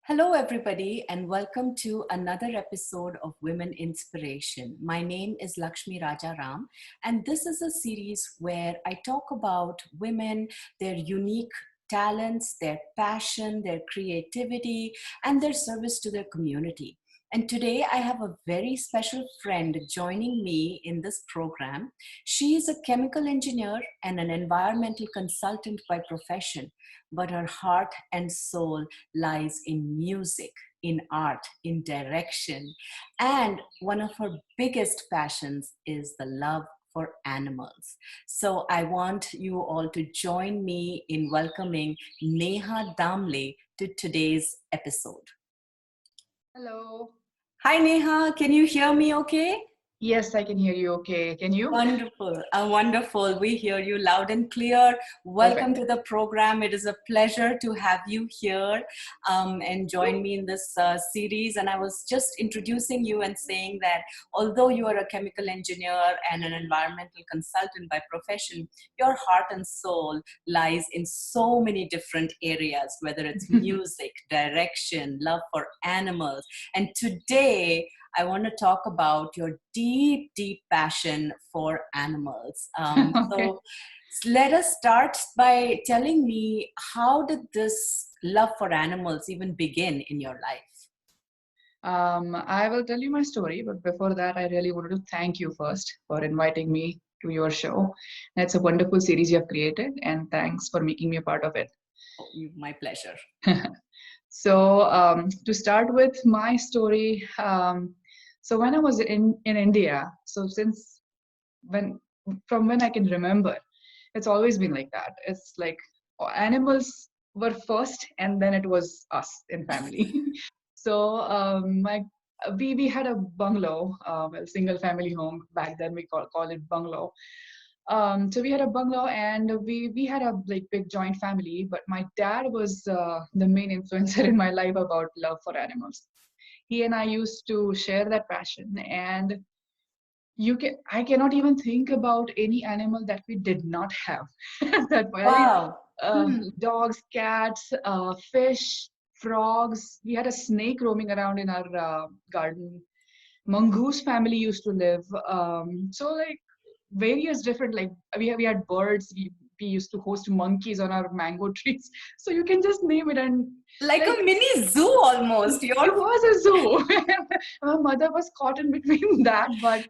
Hello, everybody, and welcome to another episode of Women Inspiration. My name is Lakshmi Rajaram, and this is a series where I talk about women, their unique talents, their passion, their creativity, and their service to their community. And today I have a very special friend joining me in this program. She is a chemical engineer and an environmental consultant by profession, but her heart and soul lies in music, in art, in direction. And one of her biggest passions is the love for animals. So I want you all to join me in welcoming Neha Damle to today's episode. Hello. Hi Neha, can you hear me okay? Yes, I can hear you okay. Can you? Wonderful, wonderful. We hear you loud and clear. Welcome Perfect. to the program. It is a pleasure to have you here and join me in this series. And I was just introducing you and saying that although you are a chemical engineer and an environmental consultant by profession, your heart and soul lies in so many different areas, whether it's music, direction, love for animals. And today, I want to talk about your deep, deep passion for animals. Okay. So let us start by telling me, how did this love for animals even begin in your life? I will tell you my story, but before that, I really wanted to thank you first for inviting me to your show. It's a wonderful series you have created, and thanks for making me a part of it. Oh, my pleasure. So, to start with my story, so when I was in India, so since when from when I can remember, it's always been like that. It's like animals were first, and then it was us in family. So my we had a bungalow, a single family home back then. We call it bungalow. So we had a bungalow, and we had a like big joint family. But my dad was the main influencer in my life about love for animals. He and I used to share that passion, and I cannot even think about any animal that we did not have at that point. I mean, Wow. Hmm. dogs, cats, fish, frogs. We had a snake roaming around in our garden. Mongoose family used to live. So like various different, like we had birds. We used to host monkeys on our mango trees. So you can just name it, and Like like a mini zoo almost. it Your was a zoo. My mother was caught in between that, but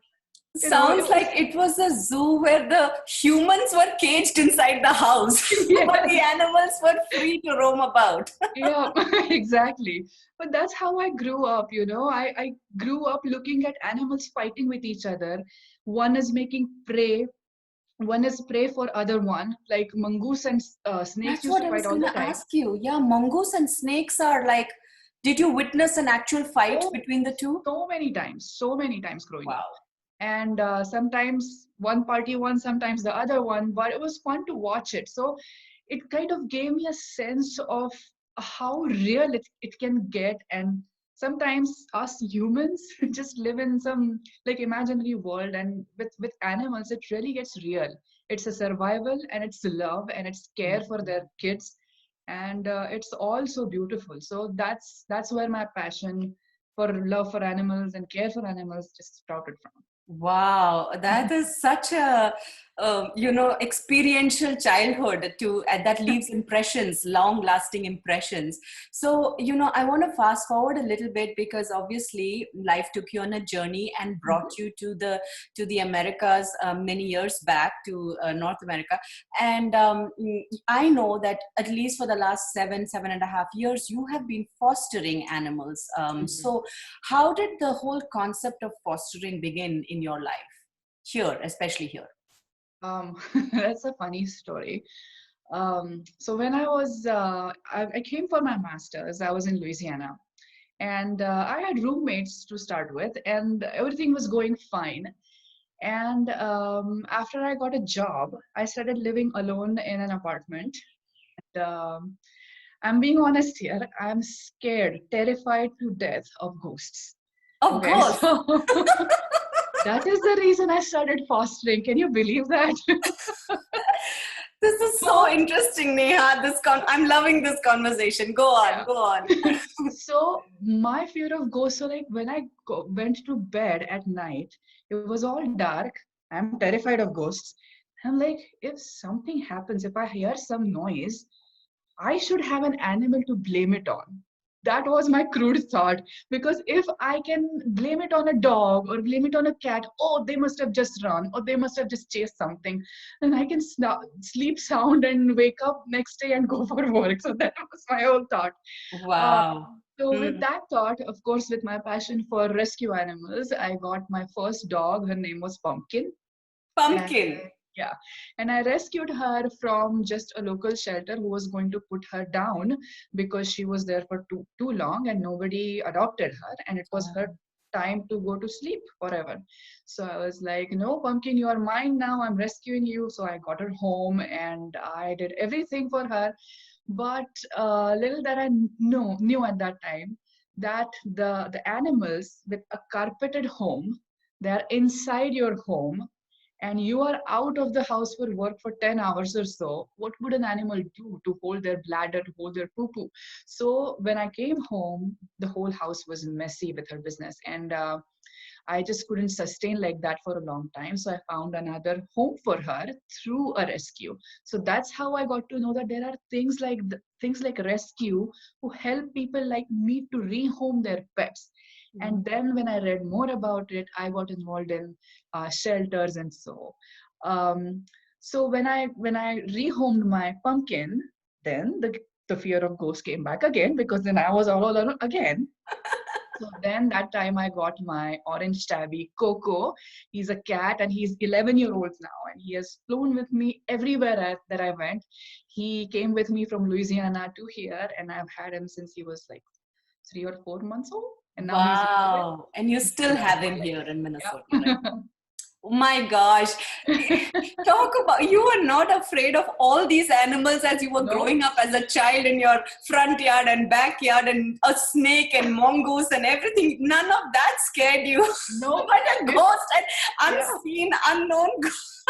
it sounds like was. it was a zoo where the humans were caged inside the house, but the Yes. animals were free to roam about. Yeah, exactly. But that's how I grew up, you know. I grew up looking at animals fighting with each other. One is making prey, one is prey for other one. Like mongoose and snakes That's used what to I fight was all going the to time. ask you. Yeah, mongoose and snakes are like, did you witness an actual fight Oh, between the two? so many times growing up. Wow. And sometimes one party won, sometimes the other one, but it was fun to watch it. So it kind of gave me a sense of how real it can get. And sometimes us humans just live in some like imaginary world, and with animals it really gets real. It's a survival, and it's love, and it's care for their kids, and it's all so beautiful. So that's where my passion for love for animals and care for animals just sprouted from. Wow, that is such a experiential childhood to that leaves impressions, long-lasting impressions. So I want to fast forward a little bit, because obviously life took you on a journey and brought Mhm. you to the Americas many years back, to North America. And I know that at least for the last 7.5 years, you have been fostering animals. Mhm. So how did the whole concept of fostering begin in your life here, especially here? That's a funny story. So when I came for my master's, I was in Louisiana, and I had roommates to start with, and everything was going fine. And after I got a job, I started living alone in an apartment. And, I'm being honest here. I'm scared, terrified to death of ghosts. Of Okay, course. so that is the reason I started fostering. Can you believe that? This is so So interesting, Neha. I'm loving this conversation. Go on, yeah. go on. So my fear of ghosts, so like when I went to bed at night, it was all dark. I'm terrified of ghosts. I'm like, if something happens, if I hear some noise, I should have an animal to blame it on. That was my crude thought. Because if I can blame it on a dog or blame it on a cat, oh, they must have just run or they must have just chased something, then I can sleep sound and wake up next day and go for work. So that was my whole thought. Uh, Wow. so with Mm. that thought, of course, with my passion for rescue animals, I got my first dog. Her name was Pumpkin. And Pumpkin. yeah, and I rescued her from just a local shelter who was going to put her down because she was there for too long and nobody adopted her, and it was her Oh, time to go to sleep forever. So I was like, no, Pumpkin, you are mine now. I'm rescuing you. So I got her home and I did everything for her. But little that I knew at that time that the animals with a carpeted home, they are inside your home and you are out of the house for work for 10 hours or so, what would an animal do to hold their bladder, to hold their poo poo? So when I came home, the whole house was messy with her business. And I just couldn't sustain like that for a long time. So I found another home for her through a rescue. So that's how I got to know that there are things like rescue who help people like me to rehome their pets. And then when I read more about it, I got involved in shelters and so. Um, so when I rehomed my Pumpkin, then the fear of ghosts came back again because then I was all alone again. So then that time I got my orange tabby, Coco. He's a cat and he's 11-year-old now and he has flown with me everywhere that I went. He came with me from Louisiana to here and I've had him since he was like 3 or 4 months old. And now he's 11. wow. And you He's still still have on him my here in leg. Minnesota, right? Yeah. Oh my gosh. Talk about, you were not afraid of all these animals as you were No, growing up as a child in your front yard and backyard, and a snake and mongoose and everything. None of that scared you. no. But a If ghost, an yeah, unseen, unknown ghost.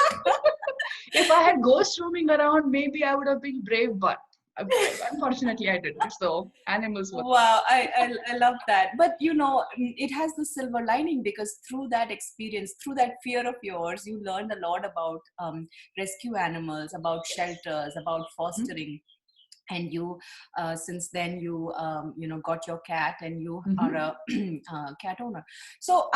if I had ghosts roaming around, maybe I would have been brave, but unfortunately I didn't. So animals were fine. Wow, I love that. But it has the silver lining, because through that experience, through that fear of yours, you learned a lot about rescue animals, about Yes. shelters, about Mhm. fostering. And you, since then, got your cat, and you are Mhm. a cat owner. So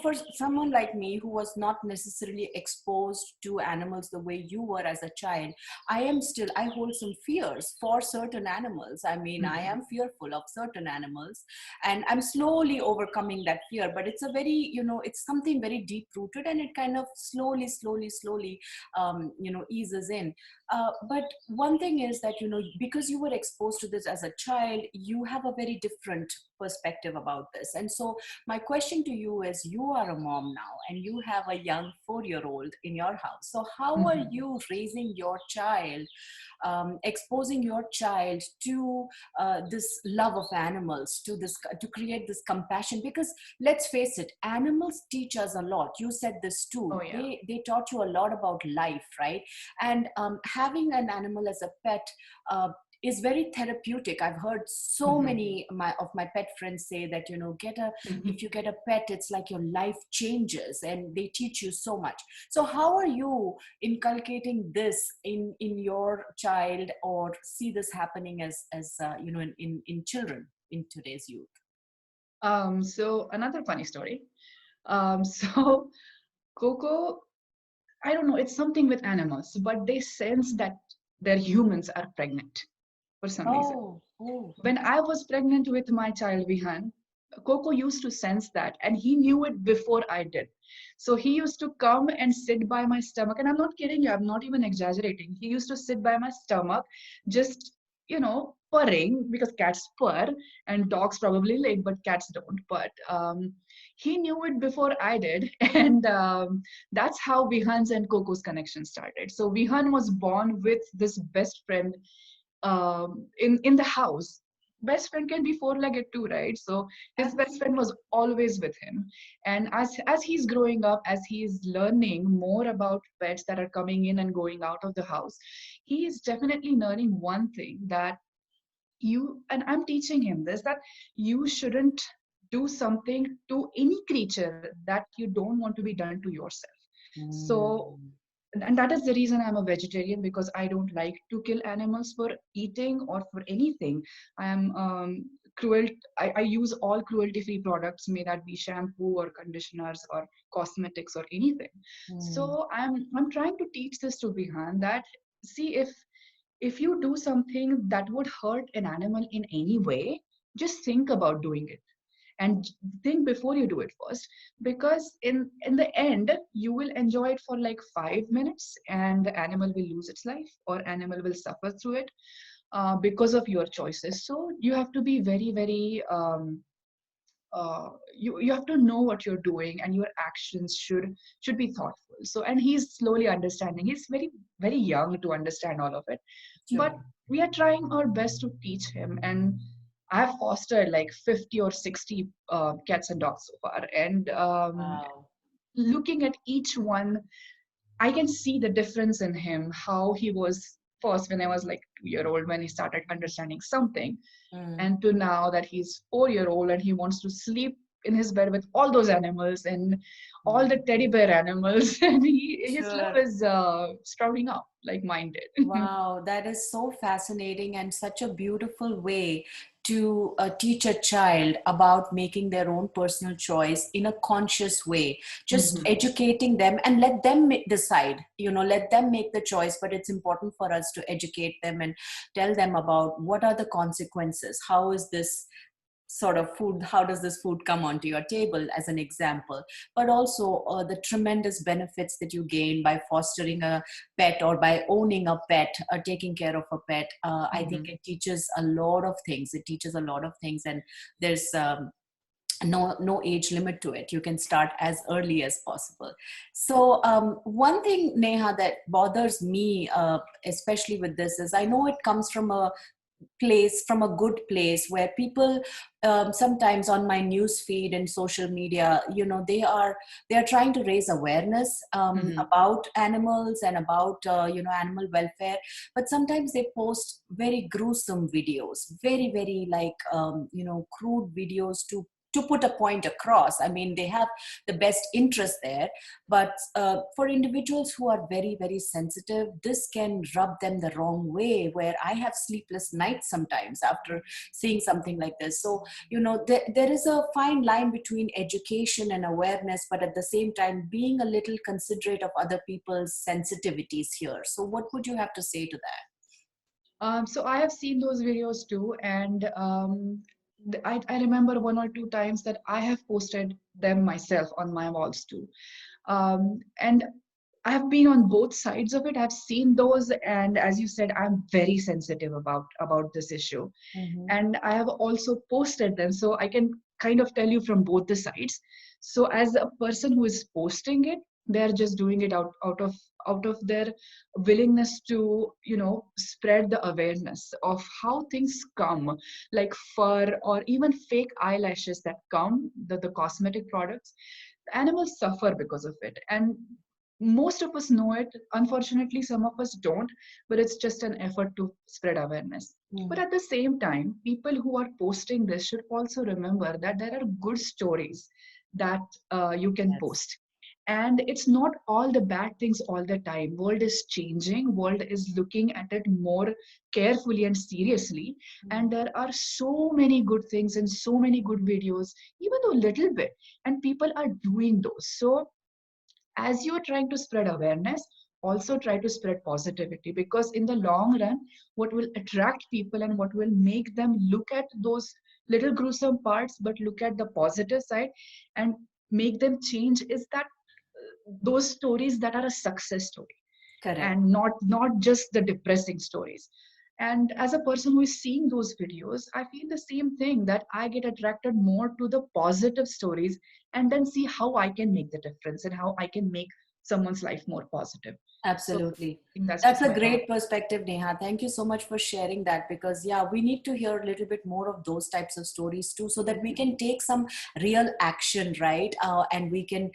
for someone like me who was not necessarily exposed to animals the way you were as a child, I hold some fears for certain animals. I mean, I Mhm. am fearful of certain animals, and I'm slowly overcoming that fear. But it's a very, it's something very deep rooted, and it kind of slowly eases in. But one thing is that, because you were exposed to this as a child, you have a very different perspective about this. And so my question to you is, you are a mom now and you have a young 4-year-old in your house. So how are Mhm. you raising your child, exposing your child to this love of animals, to create this compassion? Because let's face it, animals teach us a lot. You said this too. Oh yeah. They taught you a lot about life, right? And having an animal as a pet is very therapeutic. I've heard so Mhm. many of my pet friends say that, Mhm. if you get a pet, it's like your life changes and they teach you so much. So how are you inculcating this in your child, or see this happening as in children in today's youth? So another funny story. So Coco, I don't know, it's something with animals, but they sense that their humans are pregnant for some reason. Oh, oh. When I was pregnant with my child Vihan, Coco used to sense that and he knew it before I did. So he used to come and sit by my stomach. And I'm not kidding you, I'm not even exaggerating. He used to sit by my stomach, just, purring because cats purr and dogs probably lick, but cats don't. But he knew it before I did. And that's how Vihan's and Coco's connection started. So Vihan was born with this best friend in the house. best friend can be four-legged too, right? So his best friend Absolutely. was always with him. And as he's growing up, as he's learning more about pets that are coming in and going out of the house, he is definitely learning one thing, that you, and I'm teaching him this, that you shouldn't do something to any creature that you don't want to be done to yourself. So, Mm. and that is the reason I'm a vegetarian, because I don't like to kill animals for eating or for anything. I am cruel. I use all cruelty-free products, may that be shampoo or conditioners or cosmetics or anything. Mm. So I'm trying to teach this to Bihan, that see, if you do something that would hurt an animal in any way, just think about doing it, and think before you do it first, because in the end you will enjoy it for like 5 minutes, and the animal will lose its life, or animal will suffer through it, because of your choices. So you have to be very, very you have to know what you're doing, and your actions should be thoughtful. So, and he's slowly understanding. He's very, very young to understand all of it, but Sure. we are trying our best to teach him. And I've fostered like 50 or 60 cats and dogs so far, and Wow. looking at each one, I can see the difference in him, how he was first when I was like 2 year old, when he started understanding something, Mm. and to now that he's 4 year old and he wants to sleep in his bed with all those animals and all the Mm. teddy bear animals, and his love Sure. is sprouting up like mine did. Wow, that is so fascinating and such a beautiful way to teach a child about making their own personal choice in a conscious way. Just Mhm. educating them and let them decide, let them make the choice. But it's important for us to educate them and tell them about what are the consequences. How is this sort of food, how does this food come onto your table, as an example, but also the tremendous benefits that you gain by fostering a pet or by owning a pet, taking care of a pet. I think Mhm. it teaches a lot of things. It teaches a lot of things, and there's no age limit to it. You can start as early as possible. So one thing, Neha, that bothers me, especially with this, is I know it comes from a place, from a good place, where people, sometimes on my news feed and social media, they are trying to raise awareness Mhm. about animals and about animal welfare, but sometimes they post very gruesome videos, very, very, like, crude videos to put a point across. I mean, they have the best interest there, but for individuals who are very, very sensitive, this can rub them the wrong way, where I have sleepless nights sometimes after seeing something like this. So, there is a fine line between education and awareness, but at the same time, being a little considerate of other people's sensitivities here. So, what would you have to say to that? So I have seen those videos too, and I remember one or two times that I have posted them myself on my walls too. And I have been on both sides of it. I've seen those, and as you said, I'm very sensitive about this issue, Mm-hmm. and I have also posted them, so I can kind of tell you from both the sides. So as a person who is posting it, they're just doing it out of their willingness to spread the awareness of how things come, like fur or even fake eyelashes that come, the cosmetic products. Animals suffer because of it, and most of us know it. Unfortunately, some of us don't, but it's just an effort to spread awareness. But Mm. at the same time, people who are posting this should also remember that there are good stories that you can Yes. post, and it's not all the bad things all the time. World is changing, world is looking at it more carefully and seriously, and Mm. there are so many good things and so many good videos, even though little bit, and people are doing those. So as you're trying to spread awareness, also try to spread positivity, because in the long run, what will attract people and what will make them look at those little gruesome parts but look at the positive side and make them change is that those stories that are a success story, Correct. and not just the depressing stories. And as a person who is seeing those videos, I feel the same thing, that I get attracted more to the positive stories, and then see how I can make the difference and how I can make someone's life more positive. So Absolutely. I think that's That's just a my thought. great perspective, Neha. Thank you so much for sharing that, because, yeah, we need to hear a little bit more of those types of stories too, so that we can take some real action, right? And we can,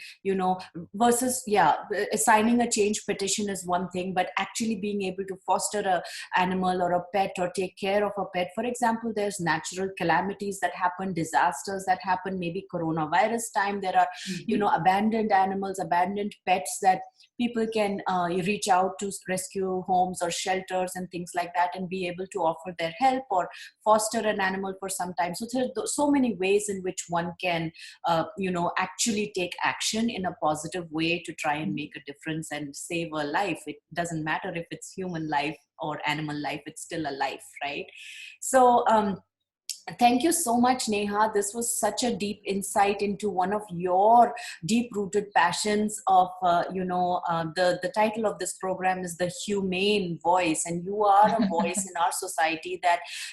versus, yeah, signing a change petition is one thing, but actually being able to foster a animal or a pet or take care of a pet. For example, there's natural calamities that happen, disasters that happen, maybe coronavirus time. There are, Mhm. abandoned animals, abandoned pets that people can reach out to rescue homes or shelters and things like that, and be able to offer their help or foster an animal for some time. So there are so many ways in which one can actually take action in a positive way to try and make a difference and save a life. It doesn't matter if it's human life or animal life, it's still a life, right? So thank you so much, Neha. This was such a deep insight into one of your deep-rooted passions. The title of this program is the Humane Voice, and you are a voice in our society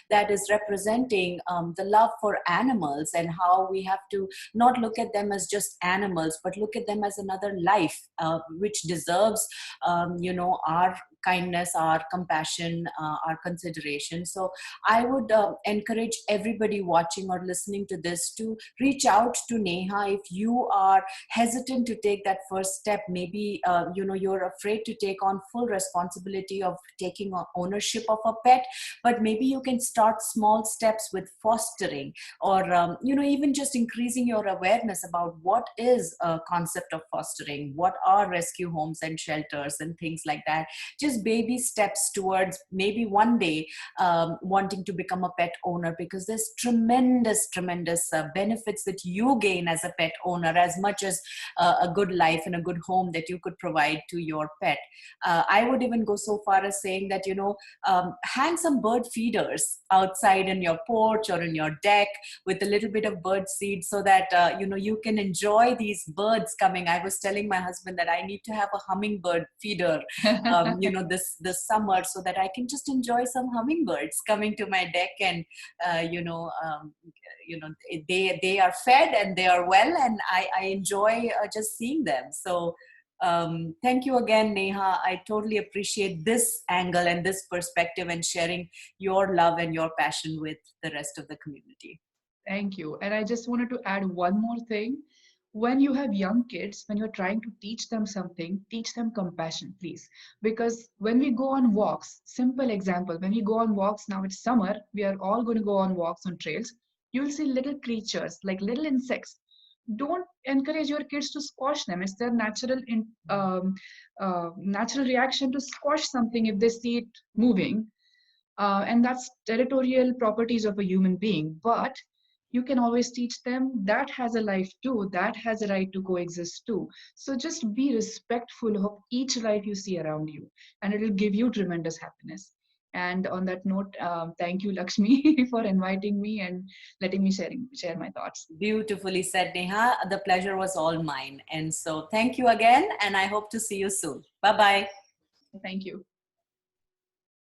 that is representing the love for animals, and how we have to not look at them as just animals, but look at them as another life, which deserves our kindness, our compassion, our consideration. So I would encourage everybody watching or listening to this to reach out to Neha if you are hesitant to take that first step. Maybe you're afraid to take on full responsibility of taking ownership of a pet, but maybe you can start small steps with fostering, or even just increasing your awareness about what is a concept of fostering, what are rescue homes and shelters and things like that. Just baby steps towards maybe one day wanting to become a pet owner, because there's tremendous benefits that you gain as a pet owner, as much as a good life and a good home that you could provide to your pet. I would even go so far as saying that, hang some bird feeders outside in your porch or in your deck with a little bit of bird seed, so that you can enjoy these birds coming. I was telling my husband that I need to have a hummingbird feeder this summer, so that I can just enjoy some hummingbirds coming to my deck, and uh, you know um, they are fed and they are well, and I enjoy just seeing them. So thank you again, Neha. I totally appreciate this angle and this perspective, and sharing your love and your passion with the rest of the community. Thank you. And I just wanted to add one more thing. When you have young kids, when you're trying to teach them something, teach them compassion, please. Because when we go on walks, simple example, when we go on walks, now it's summer, we are all going to go on walks on trails. You'll see little creatures like little insects. Don't encourage your kids to squash them. It's their natural reaction to squash something if they see it moving, and that's territorial properties of a human being. But you can always teach them that has a life too, that has a right to coexist too. So just be respectful of each life you see around you, and it will give you tremendous happiness. And on that note, thank you, Lakshmi, for inviting me and letting me share my thoughts. Beautifully said, Neha. The pleasure was all mine. And so thank you again, and I hope to see you soon. Bye bye. Thank you.